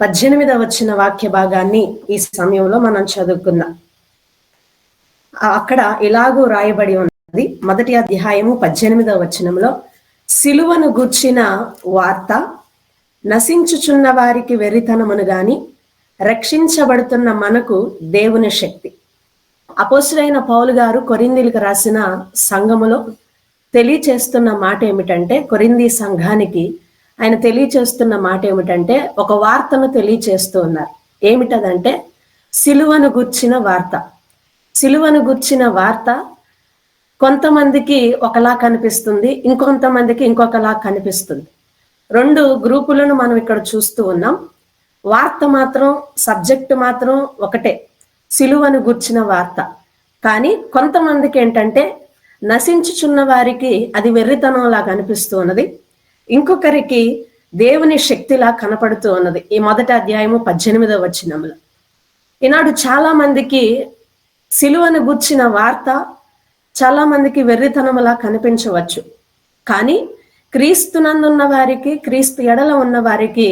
18వ వచ్చిన వాక్య భాగాన్ని ఈ సమయంలో మనం చదువుకుందాం. అక్కడ ఇలాగూ రాయబడి ఉన్నది. మొదటి అధ్యాయము 18వ వచనంలో, సిలువను గూర్చిన వార్త నశించుచున్న వారికి వెర్రితనమును గాని రక్షించబడుతున్న మనకు దేవుని శక్తి. అపోస్తలుడైన పౌలు గారు కొరింథీయులకు రాసిన సంఘములో తెలియచేస్తున్న మాట ఏమిటంటే, కొరింథీ సంఘానికి ఆయన తెలియచేస్తున్న మాట ఏమిటంటే, ఒక వార్తను తెలియచేస్తూ ఉన్నారు. ఏమిటదంటే, సిలువను గూర్చిన వార్త. సిలువను గూర్చిన వార్త కొంతమందికి ఒకలా కనిపిస్తుంది, ఇంకొంతమందికి ఇంకొకలా కనిపిస్తుంది. రెండు గ్రూపులను మనం ఇక్కడ చూస్తూ ఉన్నాం. వార్త మాత్రం, సబ్జెక్ట్ మాత్రం ఒకటే, సిలువను గూర్చిన వార్త. కానీ కొంతమందికి ఏంటంటే నశించుచున్న వారికి అది వెర్రితనంలా కనిపిస్తూ ఉన్నది, ఇంకొకరికి దేవుని శక్తిలా కనపడుతూ ఉన్నది. ఈ మొదటి అధ్యాయము 18వ వచనంలో ఈనాడు చాలా మందికి సిలువను గూర్చిన వార్త చాలా మందికి వెర్రితనంలా కనిపించవచ్చు. కానీ క్రీస్తునందున్న వారికి, క్రీస్తు ఎడల ఉన్న వారికి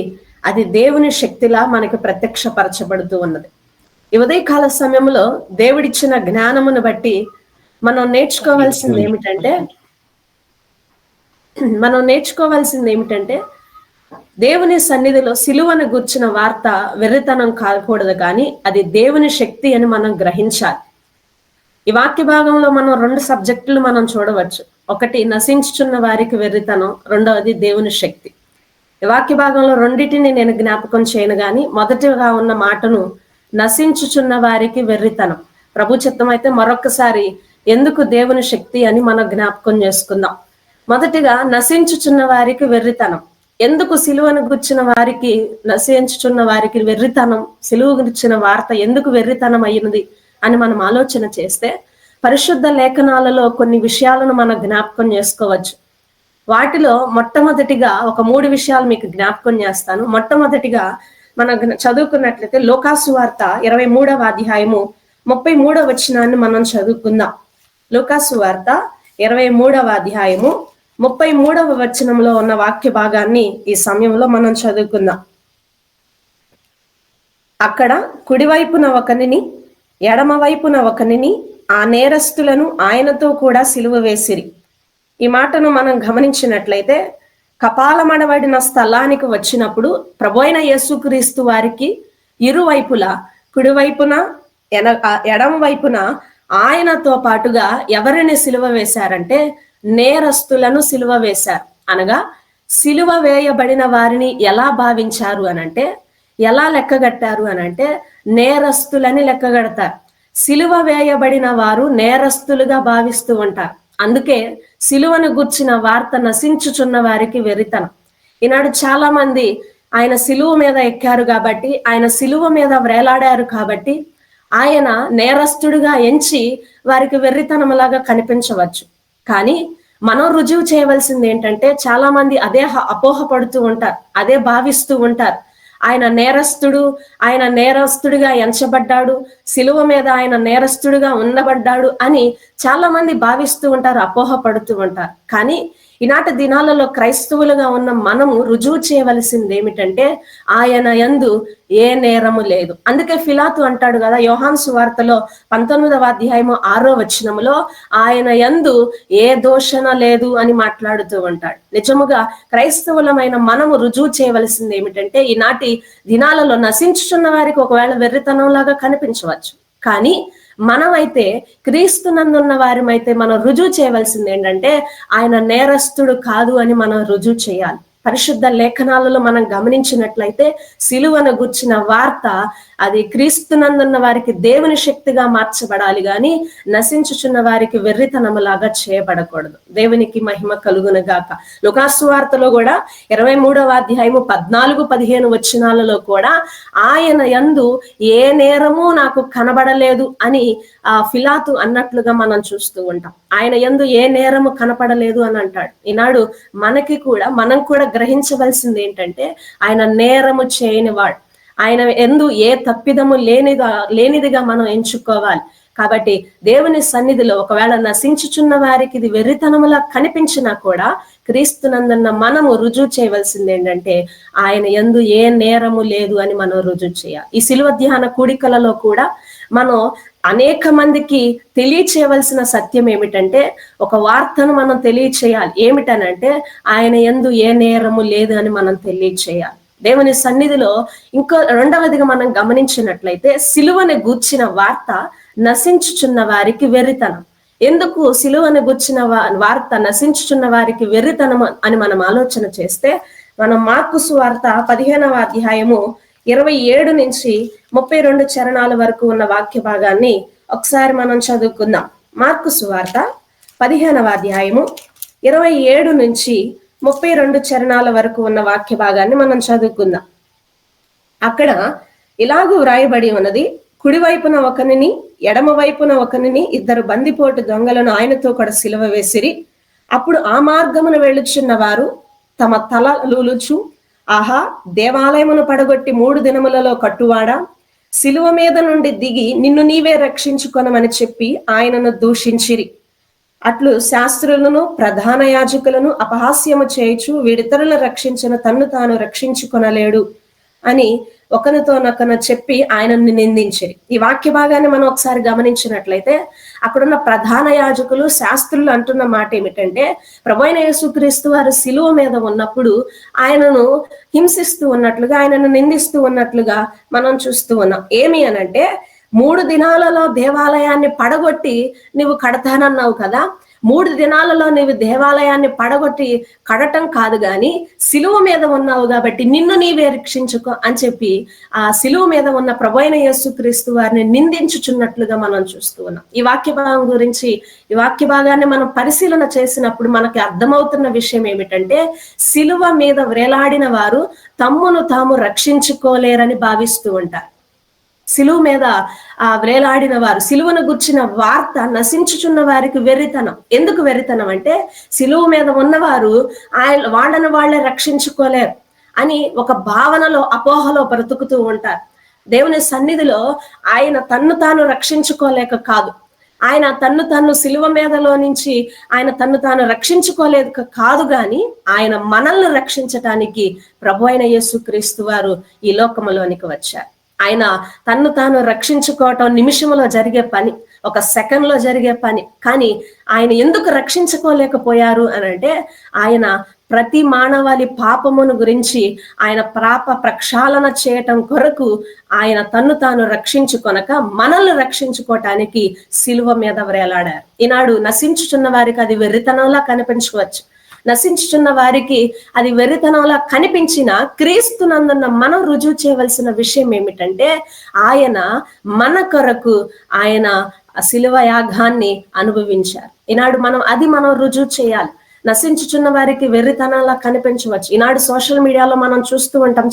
అది దేవుని శక్తిలా మనకి ప్రత్యక్షపరచబడుతూ ఉన్నది. ఈ ఉదయకాల సమయంలో దేవుడిచ్చిన జ్ఞానమును బట్టి మనం నేర్చుకోవాల్సింది ఏమిటంటే దేవుని సన్నిధిలో సిలువను గూర్చిన వార్త వెర్రితనం కాకూడదు, కానీ అది దేవుని శక్తి అని మనం గ్రహించాలి. ఈ వాక్య భాగంలో మనం రెండు సబ్జెక్టులు మనం చూడవచ్చు. ఒకటి నశించుచున్న వారికి వెర్రితనం, రెండవది దేవుని శక్తి. ఈ వాక్య భాగంలో రెండింటిని నేను జ్ఞాపకం చేయను, కానీ మొదటిగా ఉన్న మాటను నశించుచున్న వారికి వెర్రితనం. ప్రభు చిత్తం అయితే మరొకసారి ఎందుకు దేవుని శక్తి అని మనం జ్ఞాపకం చేసుకుందాం. మొదటిగా నశించుచున్న వారికి వెర్రితనం. ఎందుకు సిలువను గుర్చిన వారికి, నశించుచున్న వారికి వెర్రితనం, సిలువ గుర్చిన వార్త ఎందుకు వెర్రితనం అయ్యినది అని మనం ఆలోచన చేస్తే, పరిశుద్ధ లేఖనాలలో కొన్ని విషయాలను మనం జ్ఞాపకం చేసుకోవచ్చు. వాటిలో మొట్టమొదటిగా ఒక 3 విషయాలు మీకు జ్ఞాపకం చేస్తాను. మొట్టమొదటిగా మనం చదువుకున్నట్లయితే లోకాసు వార్త 23వ అధ్యాయము 33వ వచనాన్ని మనం చదువుకుందాం. లోకాసు వార్త 23వ అధ్యాయము 33వ వచనంలో ఉన్న వాక్య భాగాన్ని ఈ సమయంలో మనం చదువుకుందాం. అక్కడ కుడివైపున ఒకనిని, ఎడమ వైపున ఒకనిని, ఆ నేరస్తులను ఆయనతో కూడా సిలువ వేసిరి. ఈ మాటను మనం గమనించినట్లయితే, కపాలమడబడిన స్థలానికి వచ్చినప్పుడు ప్రభువైన యేసుక్రీస్తు వారికి ఇరువైపులా, కుడివైపున ఎడమ వైపున ఆయనతో పాటుగా ఎవరిని సిలువ వేశారంటే నేరస్తులను సిలువ వేశారు. అనగా సిలువ వేయబడిన వారిని ఎలా భావించారు అనంటే, ఎలా లెక్కగట్టారు అనంటే నేరస్తులని లెక్కగడతారు. సిలువ వేయబడిన వారు నేరస్తులుగా భావిస్తూ ఉంటారు. అందుకే సిలువను గుర్చిన వార్త నశించుచున్న వారికి వెర్రితనం. ఈనాడు చాలా మంది ఆయన సిలువ మీద ఎక్కారు కాబట్టి, ఆయన సిలువ మీద వ్రేలాడారు కాబట్టి ఆయన నేరస్తుడిగా ఎంచి వారికి వెర్రితనంలాగా కనిపించవచ్చు. కానీ మనం రుజువు చేయవలసింది ఏంటంటే, చాలా మంది అదే అపోహపడుతూ ఉంటారు, అదే భావిస్తూ ఉంటారు. ఆయన నేరస్తుడిగా ఎంచబడ్డాడు, సిలువ మీద ఆయన నేరస్తుడిగా ఉండబడ్డాడు అని చాలా మంది భావిస్తూ ఉంటారు, అపోహపడుతూ ఉంటారు. కానీ ఈనాటి దినాలలో క్రైస్తవులుగా ఉన్న మనము రుజువు చేయవలసింది ఏమిటంటే, ఆయన యందు ఏ నేరము లేదు. అందుకే ఫిలాతు అంటాడు కదా, యోహాను సువార్తలో 19వ అధ్యాయము 6వ వచనములో, ఆయన యందు ఏ దోషణ లేదు అని మాట్లాడుతూ ఉంటాడు. నిజముగా క్రైస్తవులమైన మనము రుజువు చేయవలసింది ఏమిటంటే, ఈనాటి దినాలలో నశించుచున్న వారికి ఒకవేళ వెర్రితనంలాగా కనిపించవచ్చు, కానీ మనమైతే క్రీస్తునందున్న వారిమైతే మనం రుజువు చేయవలసింది ఏంటంటే, ఆయన నేరస్తుడు కాదు అని మనం రుజువు చేయాలి. పరిశుద్ధ లేఖనాలలో మనం గమనించినట్లయితే సిలువను గుర్చిన వార్త అది క్రీస్తునందున్న వారికి దేవుని శక్తిగా మార్చబడాలి, కానీ నశించుచున్న వారికి వెర్రితనములాగా చేయబడకూడదు. దేవునికి మహిమ కలుగును గాక. లూకాసు వార్తలో కూడా 23వ అధ్యాయము 14-15 వచనాలలో కూడా ఆయన యందు ఏ నేరము నాకు కనబడలేదు అని ఫిలాతు అన్నట్లుగా మనం చూస్తూ ఉంటాం. ఆయన యందు ఏ నేరము కనపడలేదు అని అంటాడు. ఈనాడు మనం కూడా గ్రహించవలసింది ఏంటంటే, ఆయన నేరము చేయనివాడు. ఆయన యందు ఏ తప్పిదము లేనిదిగా మనం ఎంచుకోవాలి. కాబట్టి దేవుని సన్నిధిలో ఒకవేళ నశించుచున్న వారికి ఇది వెర్రితనములా కనిపించినా కూడా క్రీస్తునందున్న మనము రుజువు చేయవలసింది ఏంటంటే ఆయన యందు ఏ నేరము లేదు అని మనం రుజువు చేయాలి. ఈ శిలువ ధ్యాన కూడికలలో కూడా మనం అనేక మందికి తెలియచేయవలసిన సత్యం ఏమిటంటే ఒక వార్తను మనం తెలియచేయాలి. ఏమిటనంటే ఆయన యందు ఏ నేరము లేదు అని మనం తెలియచేయాలి. దేవుని సన్నిధిలో ఇంకో రెండవదిగా మనం గమనించినట్లయితే సిలువని గూర్చిన వార్త నశించుచున్న వారికి వెర్రితనం. ఎందుకు సిలువని గూర్చిన వార్త నశించుచున్న వారికి వెర్రితనం అని మనం ఆలోచన చేస్తే మనం మార్కు సువార్త 15వ అధ్యాయము 27 నుంచి 32 చరణాల వరకు ఉన్న వాక్య భాగాన్ని ఒకసారి మనం చదువుకుందాం. మార్కు సువార్త 15వ అధ్యాయము 27 నుంచి 32 చరణాల వరకు ఉన్న వాక్య భాగాన్ని మనం చదువుకుందాం. అక్కడ ఇలాగూ వ్రాయబడి ఉన్నది, కుడివైపున ఒకనిని ఎడమ వైపున ఒకనిని ఇద్దరు బందిపోటు దొంగలను ఆయనతో కూడా సిలువ వేసిరి. అప్పుడు ఆ మార్గమును వెళ్ళుచున్న వారు తమ తలలులుచు, ఆహా, దేవాలయమును పడగొట్టి 3 దినములలో కట్టువాడా, సిలువ మీద నుండి దిగి నిన్ను నీవే రక్షించుకొనమని చెప్పి ఆయనను దూషించిరి. అట్లు శాస్త్రులను ప్రధాన యాజకులను అపహాస్యము చేయుచు వీడితరులను రక్షించిన తన్ను తాను రక్షించుకొనలేడు అని ఒకరితోనొకరు చెప్పి ఆయనను నిందించిరి. ఈ వాక్య భాగాన్ని మనం ఒకసారి గమనించినట్లయితే అక్కడున్న ప్రధాన యాజకులు శాస్త్రులు అంటున్న మాట ఏమిటంటే ప్రభువైన యేసుక్రీస్తు వారు సిలువ మీద ఉన్నప్పుడు ఆయనను హింసిస్తూ ఉన్నట్లుగా, ఆయనను నిందిస్తూ ఉన్నట్లుగా మనం చూస్తూ ఉన్నాం. ఏమి అనంటే 3 దినాలలో దేవాలయాన్ని పడగొట్టి నువ్వు కడతానన్నావు కదా, 3 దినాలలో నీవు దేవాలయాన్ని పడగొట్టి కడటం కాదు గాని సిలువ మీద ఉన్నావు కాబట్టి నిన్ను నీవే రక్షించుకో అని చెప్పి ఆ సిలువ మీద ఉన్న ప్రభువైన యేసుక్రీస్తు వారిని నిందించుచున్నట్లుగా మనం చూస్తూ ఉన్నాం. ఈ వాక్య భాగం గురించి, ఈ వాక్య భాగాన్ని మనం పరిశీలన చేసినప్పుడు మనకి అర్థమవుతున్న విషయం ఏమిటంటే సిలువ మీద వేలాడిన వారు తమ్మును తాము రక్షించుకోలేరని భావిస్తూ ఉంటారు. సిలువ మీద వేలాడిన వారు, సిలువను గుర్చిన వార్త నశించుచున్న వారికి వెర్రితనం. ఎందుకు వెర్రితనం అంటే సిలువ మీద ఉన్నవారు వాళ్ళని వాళ్ళే రక్షించుకోలేరు అని ఒక భావనలో, అపోహలో బ్రతుకుతూ ఉంటారు. దేవుని సన్నిధిలో ఆయన తన్ను తాను రక్షించుకోలేక కాదు, ఆయన తన్ను సిలువ మీదలో నుంచి ఆయన తన్ను తాను రక్షించుకోలేదు కాదు గాని ఆయన మనల్ని రక్షించటానికి ప్రభువైన యేసుక్రీస్తు వారు ఈ లోకములోనికి వచ్చారు. ఆయన తన్ను తాను రక్షించుకోవటం నిమిషంలో జరిగే పని, ఒక సెకండ్ లో జరిగే పని. కానీ ఆయన ఎందుకు రక్షించుకోలేకపోయారు అని అంటే ఆయన ప్రతి మానవాళి పాపమును గురించి ఆయన పాప ప్రక్షాళన చేయటం కొరకు ఆయన తన్ను తాను రక్షించుకొనక మనల్ని రక్షించుకోవటానికి సిలువ మీద వేలాడారు. ఈనాడు నశించుచున్న వారికి అది వెర్రితనంలా కనిపించవచ్చు, నశించుచున్న వారికి అది వెర్రితనంలా కనిపించిన క్రీస్తునందున్న మనం రుజువు చేయవలసిన విషయం ఏమిటంటే ఆయన మన కొరకు ఆయన శిలువ యాగాన్ని అనుభవించారు. ఈనాడు మనం రుజువు చేయాలి. నశించుచున్న వారికి వెర్రితనంలా కనిపించవచ్చు. ఈనాడు సోషల్ మీడియాలో మనం చూస్తూ ఉంటాం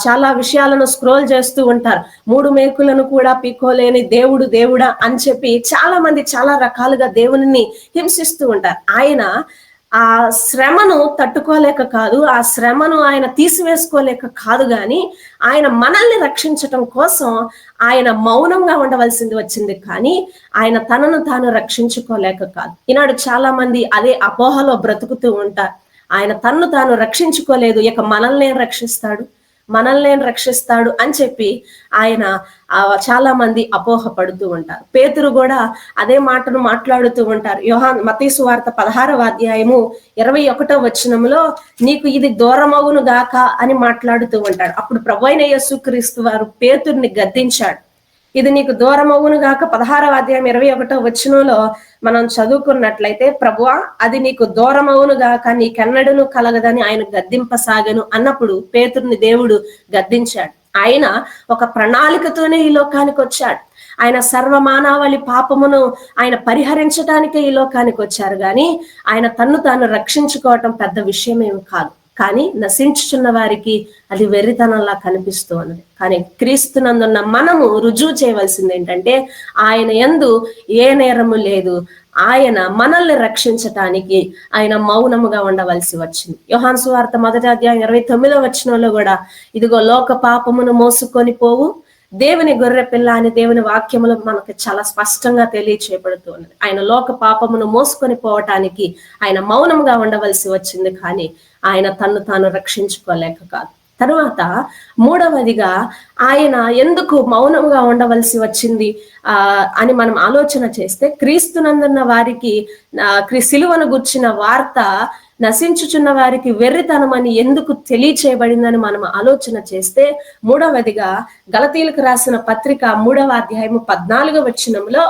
చాలా విషయాలను స్క్రోల్ చేస్తూ ఉంటారు. 3 మేకులను కూడా పీక్కోలేని దేవుడా అని చెప్పి చాలా మంది చాలా రకాలుగా దేవుని హింసిస్తూ ఉంటారు. ఆయన ఆ శ్రమను తట్టుకోలేక కాదు, ఆ శ్రమను ఆయన తీసివేసుకోలేక కాదు గాని ఆయన మనల్ని రక్షించటం కోసం ఆయన మౌనంగా ఉండవలసింది వచ్చింది. కానీ ఆయన తనను తాను రక్షించుకోలేక కాదు. ఈనాడు చాలా మంది అదే అపోహలో బ్రతుకుతూ ఉంటారు. ఆయన తన్ను తాను రక్షించుకోలేదు, ఇక మనల్ని రక్షిస్తాడు అని చెప్పి ఆయన చాలా మంది అపోహ పడుతూ ఉంటారు. పేతురు కూడా అదే మాటను మాట్లాడుతూ ఉంటారు. మత్తయి సువార్త 16వ అధ్యాయము 21వ వచనంలో నీకు ఇది దూరమవును గాక అని మాట్లాడుతూ ఉంటాడు. అప్పుడు ప్రభువైన యేసుక్రీస్తు వారు పేతురుని గద్దించాడు. ఇది నీకు దూరమవును గాక 16వ అధ్యాయం 21వ వచనంలో మనం చదువుకున్నట్లయితే ప్రభువా అది నీకు దూరమవును గాక నీకెన్నడను కలగదని ఆయన గద్దింపసాగను అన్నప్పుడు పేతురుని దేవుడు గద్దించాడు. ఆయన ఒక ప్రణాళికతోనే ఈ లోకానికి వచ్చాడు. ఆయన సర్వమానవాళి పాపమును ఆయన పరిహరించడానికే ఈ లోకానికి వచ్చారు. కానీ ఆయన తన్ను తాను రక్షించుకోవటం పెద్ద విషయం ఏమి కాదు. కానీ నశించుచున్న వారికి అది వెర్రితనంలా కనిపిస్తూ ఉన్నది. కానీ క్రీస్తునందున్న మనము రుజువు చేయవలసింది ఏంటంటే ఆయన యందు ఏ నేరము లేదు, ఆయన మనల్ని రక్షించటానికి ఆయన మౌనముగా ఉండవలసి వచ్చింది. యోహాను సువార్త 1వ అధ్యాయం 29వ వచనంలో కూడా ఇదిగో లోక పాపమును మోసుకొని పోవు దేవుని గొర్రె పిల్ల అని దేవుని వాక్యములు మనకు చాలా స్పష్టంగా తెలియచేయబడుతూ ఉన్నది. ఆయన లోక పాపమును మోసుకొని పోవటానికి ఆయన మౌనంగా ఉండవలసి వచ్చింది, కానీ ఆయన తన్ను తాను రక్షించుకోలేక కాదు. తరువాత మూడవదిగా ఆయన ఎందుకు మౌనంగా ఉండవలసి వచ్చింది అని మనం ఆలోచన చేస్తే, క్రీస్తునందున్న వారికి సిలువను గుర్చిన వార్త నశించుచున్న వారికి వెర్రితనమని ఎందుకు తెలియచేయబడిందని మనం ఆలోచన చేస్తే, మూడవదిగా గలతీయులకు రాసిన పత్రిక 3వ అధ్యాయము 14వ వచనంలో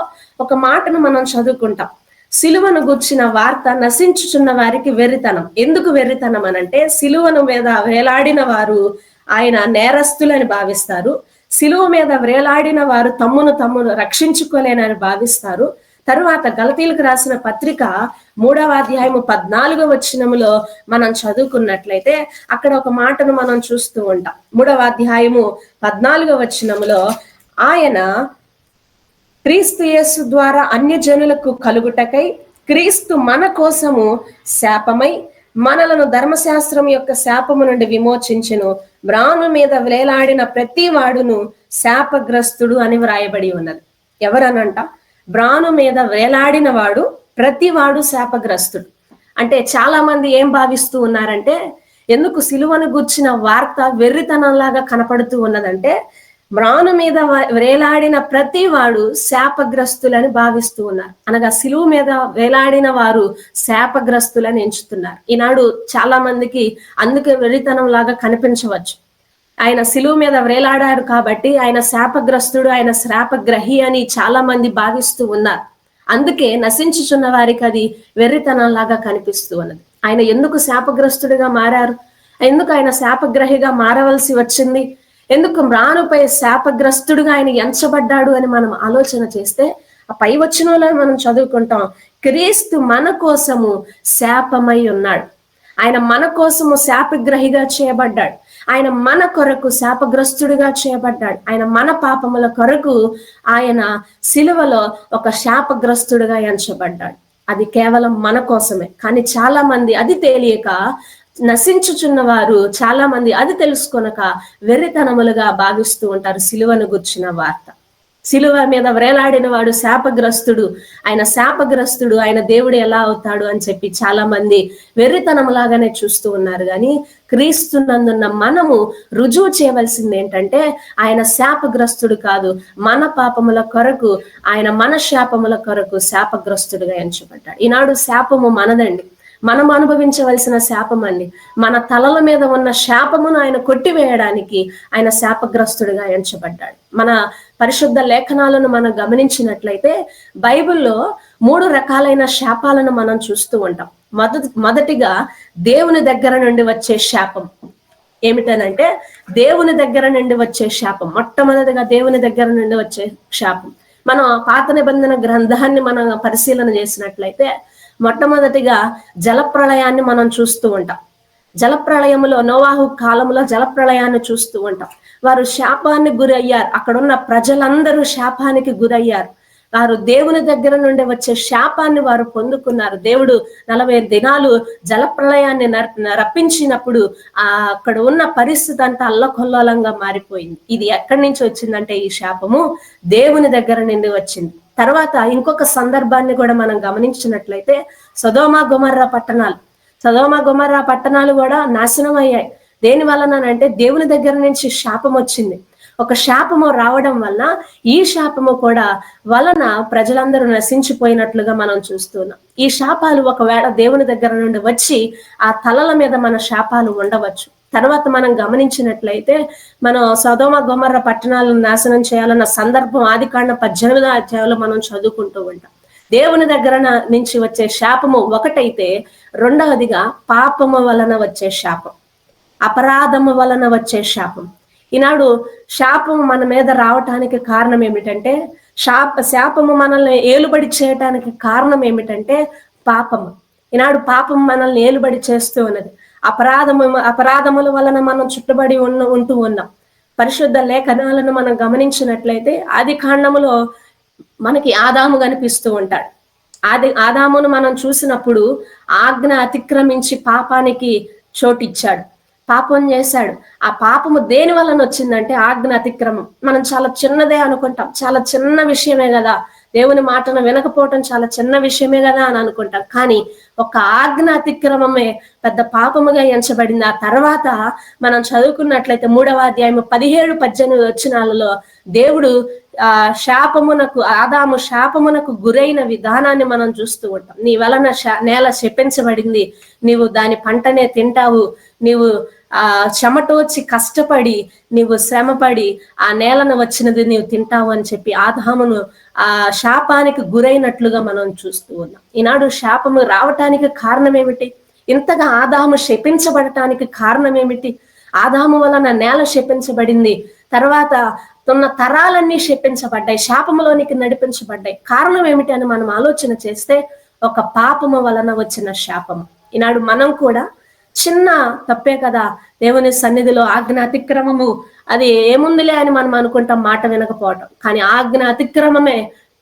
ఒక మాటను మనం చదువుకుంటాం. సిలువను గుర్చిన వార్త నశించుచున్న వారికి వెర్రితనం. ఎందుకు వెర్రితనం అనంటే, సిలువను మీద వేలాడిన వారు ఆయన నేరస్తులని భావిస్తారు. సిలువ మీద వేలాడిన వారు తమ్మును రక్షించుకోలేనని భావిస్తారు. తరువాత గలతీయులకు రాసిన పత్రిక 3వ అధ్యాయము 14వ వచనములో మనం చదువుకున్నట్లయితే అక్కడ ఒక మాటను మనం చూస్తూ ఉంటాం. 3వ అధ్యాయము 14వ వచనములో ఆయన క్రీస్తు యేసు ద్వారా అన్యజనులకు కలుగుటకై క్రీస్తు మన కోసము శాపమై మనలను ధర్మశాస్త్రం యొక్క శాపము నుండి విమోచించెను. మ్రాను మీద వేలాడిన ప్రతి వాడును శాపగ్రస్తుడు అని వ్రాయబడి ఉన్నది. ఎవరనంట? బ్రాను మీద వేలాడిన వాడు ప్రతి వాడు శాపగ్రస్తుడు. అంటే చాలా మంది ఏం భావిస్తూ ఉన్నారంటే, ఎందుకు సిలువను గుర్చిన వార్త వెర్రితనంలాగా కనపడుతూ ఉన్నదంటే, మ్రాను మీద వేలాడిన ప్రతి వాడు శాపగ్రస్తులని భావిస్తూ ఉన్నారు. అనగా సిలువ మీద వేలాడిన వారు శాపగ్రస్తులని ఎంచుతున్నారు. ఈనాడు చాలా మందికి అందుకే వెర్రితనం లాగా కనిపించవచ్చు. ఆయన సిలువ మీద వేలాడారు కాబట్టి ఆయన శాపగ్రస్తుడు, ఆయన శాపగ్రహి అని చాలా మంది భావిస్తూ ఉన్నారు. అందుకే నశించుచున్న వారికి అది వెర్రితనంలాగా కనిపిస్తూ ఉన్నది. ఆయన ఎందుకు శాపగ్రస్తుడిగా మారారు? ఎందుకు ఆయన శాపగ్రహిగా మారవలసి వచ్చింది? ఎందుకు మ్రానుపై శాపగ్రస్తుడుగా ఆయన ఎంచబడ్డాడు అని మనం ఆలోచన చేస్తే, ఆ పై వచనంలో మనం చదువుకుంటాం, క్రీస్తు మన కోసము శాపమై ఉన్నాడు. ఆయన మన కోసము శాపగ్రహిగా చేయబడ్డాడు. ఆయన మన కొరకు శాపగ్రస్తుడిగా చేయబడ్డాడు. ఆయన మన పాపముల కొరకు ఆయన సిలువలో ఒక శాపగ్రస్తుడిగా ఎంచబడ్డాడు. అది కేవలం మన కోసమే. కానీ చాలా మంది అది తెలియక, నశించుచున్న వారు చాలా మంది అది తెలుసుకొనక వెర్రితనములుగా భావిస్తూ ఉంటారు సిలువను గుర్చిన వార్త. సిలువ మీద వేలాడిన వాడు శాపగ్రస్తుడు, ఆయన శాపగ్రస్తుడు, ఆయన దేవుడు ఎలా అవుతాడు అని చెప్పి చాలా మంది వెర్రితనంలాగానే చూస్తూ ఉన్నారు. కానీ క్రీస్తునందున్న మనము రుజువు చేయవలసింది ఏంటంటే, ఆయన శాపగ్రస్తుడు కాదు, మన పాపముల కొరకు ఆయన మన శాపముల కొరకు శాపగ్రస్తుడుగా ఎంచబడ్డాడు. ఈనాడు శాపము మనదండి, మనం అనుభవించవలసిన శాపం అండి. మన తలల మీద ఉన్న శాపమును ఆయన కొట్టివేయడానికి ఆయన శాపగ్రస్తుడిగా ఎంచబడ్డాడు. మన పరిశుద్ధ లేఖనాలను మనం గమనించినట్లయితే బైబిల్లో 3 రకాలైన శాపాలను మనం చూస్తూ ఉంటాం. మొదటిగా దేవుని దగ్గర నుండి వచ్చే శాపం. ఏమిటనంటే, దేవుని దగ్గర నుండి వచ్చే శాపం. మొట్టమొదటిగా దేవుని దగ్గర నుండి వచ్చే శాపం. మనం పాత నిబంధన గ్రంథాన్ని మనం పరిశీలన చేసినట్లయితే మొట్టమొదటిగా జలప్రళయాన్ని మనం చూస్తూ ఉంటాం. జలప్రళయములో, నోవాహు కాలంలో జలప్రళయాన్ని చూస్తూ ఉంటాం. వారు శాపానికి గురయ్యారు. అక్కడున్న ప్రజలందరూ శాపానికి గురయ్యారు. వారు దేవుని దగ్గర నుండి వచ్చే శాపాన్ని వారు పొందుకున్నారు. దేవుడు 40 దినాలు జలప్రళయాన్ని రప్పించినప్పుడు అక్కడ ఉన్న పరిస్థితి అంతా అల్లకొల్లోలంగా మారిపోయింది. ఇది ఎక్కడి నుంచి వచ్చిందంటే, ఈ శాపము దేవుని దగ్గర నుండి వచ్చింది. తర్వాత ఇంకొక సందర్భాన్ని కూడా మనం గమనించినట్లయితే, సొదొమ గొమొర్రా పట్టణాలు కూడా నాశనం అయ్యాయి. దేని వలనంటే, దేవుని దగ్గర నుంచి శాపం వచ్చింది. ఒక శాపము రావడం వలన ఈ శాపము కూడా వలన ప్రజలందరూ నశించిపోయినట్లుగా మనం చూస్తున్నాం. ఈ శాపాలు ఒకవేళ దేవుని దగ్గర నుండి వచ్చి ఆ తలల మీద మన శాపాలు ఉండవచ్చు. తర్వాత మనం గమనించినట్లయితే, మనం సొదొమ గొమొర్రా పట్టణాలను నాశనం చేయాలన్న సందర్భం ఆదికాండం 18వ అధ్యాయంలో మనం చదువుకుంటూ ఉంటాం. దేవుని దగ్గర నుంచి వచ్చే శాపము ఒకటైతే, రెండవదిగా పాపము వలన వచ్చే శాపం, అపరాధము వలన వచ్చే శాపం. ఈనాడు శాపం మన మీద రావటానికి కారణం ఏమిటంటే, శాపము మనల్ని ఏలుబడి చేయటానికి కారణం ఏమిటంటే పాపము. ఈనాడు పాపం మనల్ని ఏలుబడి చేస్తూ ఉన్నది. అపరాధముల వలన మనం చుట్టుబడి ఉంటూ ఉన్నాం. పరిశుద్ధ లేఖనాలను మనం గమనించినట్లయితే ఆది కాండములో మనకి ఆదాము కనిపిస్తూ ఉంటాడు. ఆదామును మనం చూసినప్పుడు ఆజ్ఞ అతిక్రమించి పాపానికి చోటిచ్చాడు. పాపం చేశాడు. ఆ పాపము దేని వలన వచ్చిందంటే ఆజ్ఞ అతిక్రమం. మనం చాలా చిన్నదే అనుకుంటాం, చాలా చిన్న విషయమే కదా, దేవుని మాటను వినకపోవటం చాలా చిన్న విషయమే కదా అని అనుకుంటాం. కానీ ఒక ఆజ్ఞ అతిక్రమమే పెద్ద పాపముగా ఎంచబడింది. ఆ తర్వాత మనం చదువుకున్నట్లయితే 3వ అధ్యాయము 17-18 వచనాలలో దేవుడు ఆదాము శాపమునకు గురైన విధానాన్ని మనం చూస్తూ ఉంటాం. నీ వలన నేల శపించబడింది, నీవు దాని పంటనే తింటావు, నీవు చెమటోచి కష్టపడి నీవు శ్రమపడి ఆ నేలను వచ్చినది నీవు తింటావు అని చెప్పి ఆదామును ఆ శాపానికి గురైనట్లుగా మనం చూస్తూ ఉన్నాం. ఈనాడు శాపము రావటానికి కారణం ఏమిటి? ఇంతగా ఆదాము శపించబడటానికి కారణం ఏమిటి? ఆదాము వలన నేల శపించబడింది, తర్వాత తన తరాలన్నీ శపించబడ్డాయి, శాపములోనికి నడిపించబడ్డాయి. కారణం ఏమిటి అని మనం ఆలోచన చేస్తే ఒక పాపము వలన వచ్చిన శాపము. ఈనాడు మనం కూడా చిన్న తప్పే కదా, దేవుని సన్నిధిలో ఆజ్ఞ అతిక్రమము, అది ఏముందిలే అని మనం అనుకుంటాం, మాట వినకపోవటం. కానీ ఆజ్ఞ అతిక్రమమే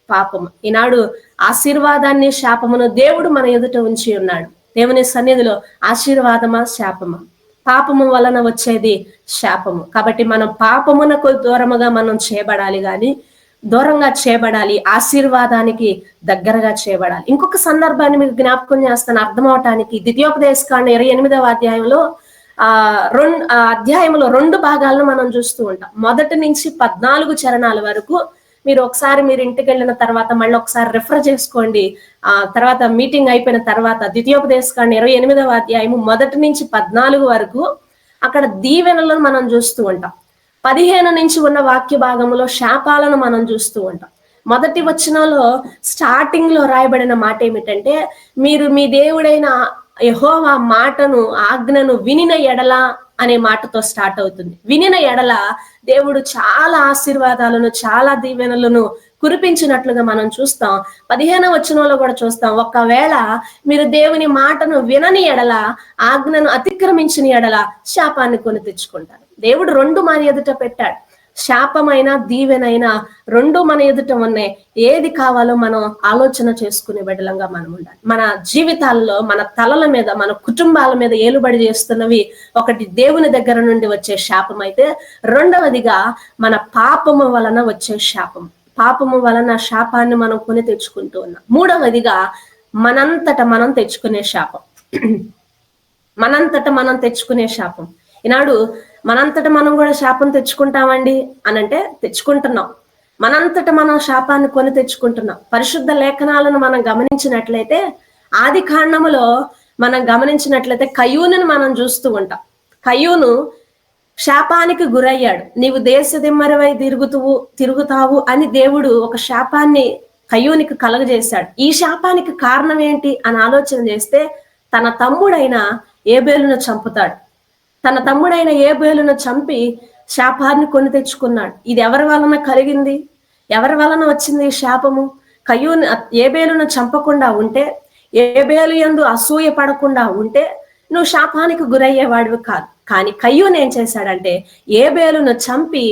పాపము. ఈనాడు ఆశీర్వాదాన్ని శాపమును దేవుడు మన ఎదుట ఉంచి ఉన్నాడు. దేవుని సన్నిధిలో ఆశీర్వాదమా శాపమా? పాపము వలన వచ్చేది శాపము. కాబట్టి మనం పాపమునకు దూరముగా మనం చేయబడాలి, కానీ దూరంగా చేయబడాలి, ఆశీర్వాదానికి దగ్గరగా చేయబడాలి. ఇంకొక సందర్భాన్ని మీకు జ్ఞాపకం చేస్తాను అర్థం అవటానికి. ద్వితీయోపదేశకాండ 28వ అధ్యాయంలో అధ్యాయంలో 2 భాగాలను మనం చూస్తూ ఉంటాం. 1 నుంచి 14 చరణాల వరకు మీరు ఒకసారి మీరు ఇంటికి వెళ్ళిన తర్వాత మళ్ళీ ఒకసారి రిఫర్ చేసుకోండి. తర్వాత మీటింగ్ అయిపోయిన తర్వాత ద్వితీయోపదేశకాండ 28వ అధ్యాయము 1 నుంచి 14 వరకు అక్కడ దీవెనలను మనం చూస్తూ ఉంటాం. 15 నుంచి ఉన్న వాక్య భాగంలో శాపాలను మనం చూస్తూ ఉంటాం. మొదటి వచనంలో స్టార్టింగ్ లో రాయబడిన మాట ఏమిటంటే, మీరు మీ దేవుడైన యెహోవా మాటను ఆజ్ఞను వినిన ఎడల అనే మాటతో స్టార్ట్ అవుతుంది. వినిన ఎడల దేవుడు చాలా ఆశీర్వాదాలను చాలా దీవెనలను కురిపించినట్లుగా మనం చూస్తాం. 15వ వచనంలో కూడా చూస్తాం, ఒకవేళ మీరు దేవుని మాటను వినని ఎడల, ఆజ్ఞను అతిక్రమించిన ఎడల శాపాన్ని కొని తెచ్చుకుంటారు. దేవుడు 2 మన ఎదుట పెట్టాడు. శాపమైన దీవెనైనా 2 మన ఎదుట ఉన్నాయి. ఏది కావాలో మనం ఆలోచన చేసుకునే బిడ్డలంగా మనం ఉండాలి. మన జీవితాల్లో మన తలల మీద, మన కుటుంబాల మీద ఏలుబడి చేస్తున్నవి ఒకటి దేవుని దగ్గర నుండి వచ్చే శాపం అయితే, రెండవదిగా మన పాపము వలన వచ్చే శాపం. పాపము వలన శాపాన్ని మనం కొని తెచ్చుకుంటూ ఉన్నాం. మూడవదిగా మనంతట మనం తెచ్చుకునే శాపం. మనంతట మనం తెచ్చుకునే శాపం. ఈనాడు మనంతట మనం కూడా శాపం తెచ్చుకుంటామండి అనంటే తెచ్చుకుంటున్నాం. మనంతట మనం శాపాన్ని కొని తెచ్చుకుంటున్నాం. పరిశుద్ధ లేఖనాలను మనం గమనించినట్లయితే, ఆది కాండములో మనం గమనించినట్లయితే కయ్యూనుని మనం చూస్తూ ఉంటాం. కయ్యూను శాపానికి గురయ్యాడు. నీవు దేశదిమ్మరివై తిరుగుతావు అని దేవుడు ఒక శాపాన్ని కయ్యూనికి కలగజేశాడు. ఈ శాపానికి కారణం ఏంటి అని ఆలోచన చేస్తే, తన తమ్ముడైన ఏబేలును చంపుతాడు. తన తమ్ముడైన ఏబేలును చంపి శాపాన్ని కొని తెచ్చుకున్నాడు. ఇది ఎవరి వలన కలిగింది? ఎవరి వలన వచ్చింది శాపము? కయ్యూను ఏబేలును చంపకుండా ఉంటే, ఏబేలు యందు అసూయ పడకుండా ఉంటే నువ్వు శాపానికి గురయ్యేవాడివి కాదు. కానీ కయ్యూను ఏం చేశాడంటే ఏబేలును చంపి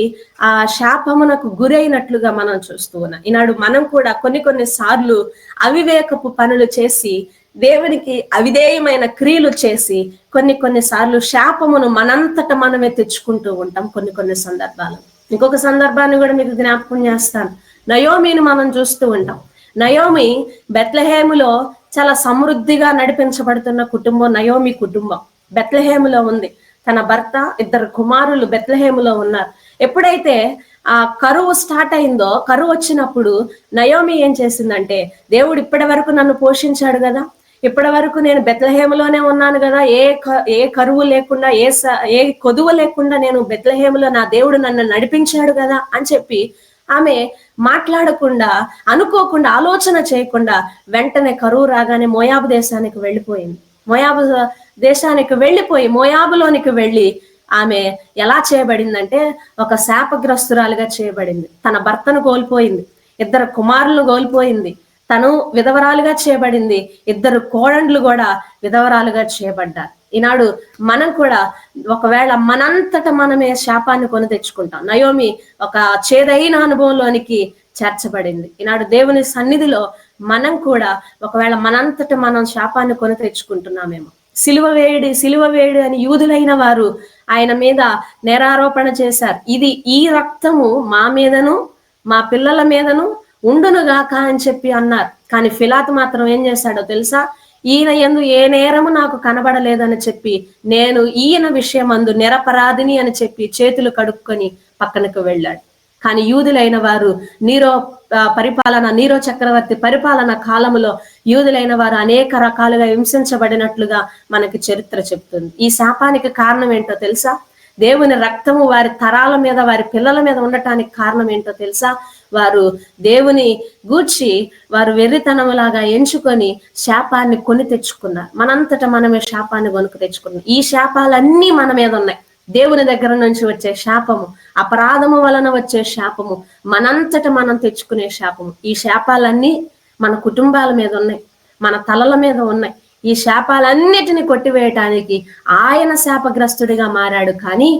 ఆ శాపమునకు గురైనట్లుగా మనం చూస్తూ ఉన్నాం. ఈనాడు మనం కూడా కొన్ని సార్లు అవివేకపు పనులు చేసి, దేవునికి అవిధేయమైన క్రియలు చేసి కొన్ని సార్లు శాపమును మనంతట మనమే తెచ్చుకుంటూ ఉంటాం కొన్ని సందర్భాలు. ఇంకొక సందర్భాన్ని కూడా మీకు జ్ఞాపకం చేస్తాను. నయోమిని మనం చూస్తూ ఉంటాం. నయోమి బెత్లెహేములో చాలా సమృద్ధిగా నడిపించబడుతున్న కుటుంబం నయోమి కుటుంబం. బెత్లెహేములో ఉంది. తన భర్త, 2 కుమారులు బెత్లెహేములో ఉన్నారు. ఎప్పుడైతే ఆ కరువు స్టార్ట్ అయిందో, కరువు వచ్చినప్పుడు నయోమి ఏం చేసిందంటే, దేవుడు ఇప్పటి వరకు నన్ను పోషించాడు కదా, ఇప్పటి వరకు నేను బెత్లెహేములోనే ఉన్నాను కదా, ఏ కరువు లేకుండా, ఏ కొదువ లేకుండా నేను బెత్లెహేములో నా దేవుడు నన్ను నడిపించాడు కదా అని చెప్పి ఆమె మాట్లాడకుండా, అనుకోకుండా, ఆలోచన చేయకుండా వెంటనే కరువు రాగానే మోయాబు దేశానికి వెళ్ళిపోయింది. మోయాబు దేశానికి వెళ్ళిపోయి మోయాబులోనికి వెళ్ళి ఆమె ఎలా చేయబడిందంటే ఒక శాపగ్రస్తురాలుగా చేయబడింది. తన భర్తను కోల్పోయింది, 2 కుమారులను కోల్పోయింది, తను విధవరాలుగా చేయబడింది, 2 కోడండ్లు కూడా విధవరాలుగా చేయబడ్డారు. ఈనాడు మనం కూడా ఒకవేళ మనంతట మనమే శాపాన్ని కొని తెచ్చుకుంటాం. నయోమి ఒక చేదైన అనుభవంలోనికి చేర్చబడింది. ఈనాడు దేవుని సన్నిధిలో మనం కూడా ఒకవేళ మనంతట మనం శాపాన్ని కొని తెచ్చుకుంటున్నామేమో. సిలువ వేయుడి, సిలువ వేయుడి అని యూదులైన వారు ఆయన మీద నేరారోపణ చేశారు. ఈ రక్తము మా మీదను మా పిల్లల మీదను ఉండునుగాక అని చెప్పి అన్నారు. కానీ పిలాతు మాత్రం ఏం చేశాడో తెలుసా? ఈయన యందు ఏ నేరము నాకు కనబడలేదని చెప్పి, నేను ఈయన విషయమందు నిరపరాధిని అని చెప్పి చేతులు కడుక్కొని పక్కనకు వెళ్ళాడు. కానీ యూదులైన వారు నీరో చక్రవర్తి పరిపాలన కాలములో యూదులైన వారు అనేక రకాలుగా హింసించబడినట్లుగా మనకి చరిత్ర చెప్తుంది. ఈ శాపానికి కారణం ఏంటో తెలుసా? దేవుని రక్తము వారి తరాల మీద, వారి పిల్లల మీద ఉండటానికి కారణం ఏంటో తెలుసా? వారు దేవుని గూర్చి వారు వెర్రితనములాగా ఎంచుకొని శాపాన్ని కొని తెచ్చుకున్నారు. మనంతట మనమే శాపాన్ని కొనుక్కు తెచ్చుకున్నాం. ఈ శాపాలన్నీ మన మీద ఉన్నాయి. దేవుని దగ్గర నుంచి వచ్చే శాపము, అపరాధము వలన వచ్చే శాపము, మనంతట మనం తెచ్చుకునే శాపము. ఈ శాపాలన్నీ మన కుటుంబాల మీద ఉన్నాయి, మన తలల మీద ఉన్నాయి. ఈ శాపాలన్నిటిని కొట్టివేయటానికి ఆయన శాపగ్రస్తుడిగా మారాడు. కానీ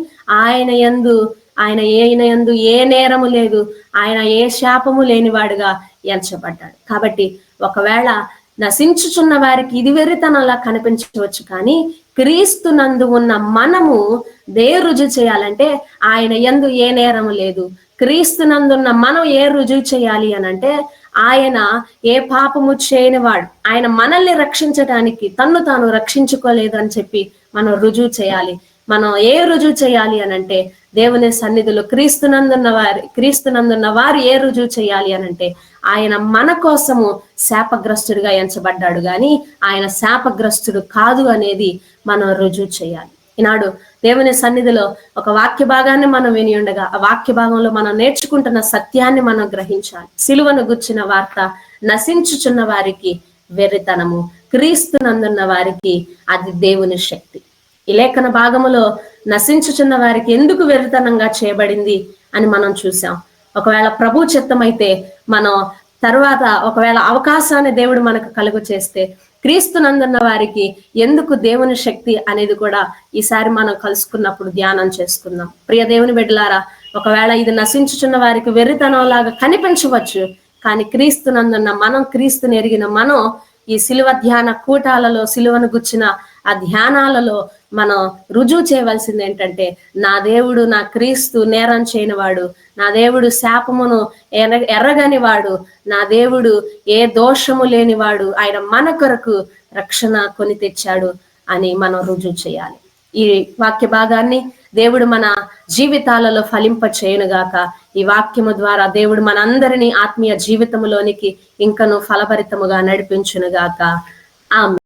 ఆయన యందు ఏ నేరము లేదు, ఆయన ఏ శాపము లేనివాడుగా ఎంచబడ్డాడు. కాబట్టి ఒకవేళ నశించుచున్న వారికి ఇది వెర్రితనంలా కనిపించవచ్చు, కానీ క్రీస్తునందు ఉన్న మనము రుజువు చేయాలంటే ఆయన యందు ఏ నేరము లేదు. క్రీస్తునందున్న మనం రుజువు చేయాలి అనంటే ఆయన ఏ పాపము చేయనివాడు. ఆయన మనల్ని రక్షించడానికి తన్ను తాను రక్షించుకోలేదు అని చెప్పి మనం రుజువు చేయాలి. మనం రుజువు చేయాలి అనంటే దేవుని సన్నిధిలో క్రీస్తునందున్న వారు రుజువు చేయాలి అనంటే ఆయన మన కోసము శాపగ్రస్తుడిగా ఎంచబడ్డాడు, కానీ ఆయన శాపగ్రస్తుడు కాదు అనేది మనం రుజువు చేయాలి. ఈనాడు దేవుని సన్నిధిలో ఒక వాక్య భాగాన్ని మనం విని ఉండగా, ఆ వాక్య భాగంలో మనం నేర్చుకుంటున్న సత్యాన్ని మనం గ్రహించాలి. సిలువను గుర్చిన వార్త నశించుచున్న వారికి వెర్రితనము, క్రీస్తునందున్న వారికి అది దేవుని శక్తి. ఈ లేఖన భాగములో నశించుచున్న వారికి ఎందుకు వెర్రితనంగా చేయబడింది అని మనం చూసాం. ఒకవేళ ప్రభు చిత్తమైతే మనం తర్వాత ఒకవేళ అవకాశాన్ని దేవుడు మనకు కలుగు చేస్తే క్రీస్తునందున్న వారికి ఎందుకు దేవుని శక్తి అనేది కూడా ఈసారి మనం కలుసుకున్నప్పుడు ధ్యానం చేసుకుందాం. ప్రియ దేవుని బిడ్డలారా, ఒకవేళ ఇది నశించుచున్న వారికి వెర్రితనంలాగా కనిపించవచ్చు, కానీ క్రీస్తునందున్న మనం, క్రీస్తుని ఎరిగిన మనం ఈ సిలువ ధ్యాన కూటాలలో, సిలువను గుచ్చిన ఆ ధ్యానాలలో మనం రుజువు చేయవలసింది ఏంటంటే, నా దేవుడు, నా క్రీస్తు నేరం చేయనివాడు, నా దేవుడు శాపమును ఎర్రగని వాడు, నా దేవుడు ఏ దోషము లేనివాడు, ఆయన మన కొరకు రక్షణ కొని తెచ్చాడు అని మనం రుజువు చేయాలి. ఈ వాక్య భాగాన్ని దేవుడు మన జీవితాలలో ఫలింప చేయనుగాక. ఈ వాక్యము ద్వారా దేవుడు మనందరినీ ఆత్మీయ జీవితములోనికి ఇంకను ఫలభరితముగా నడిపించునుగాక. ఆమేన్.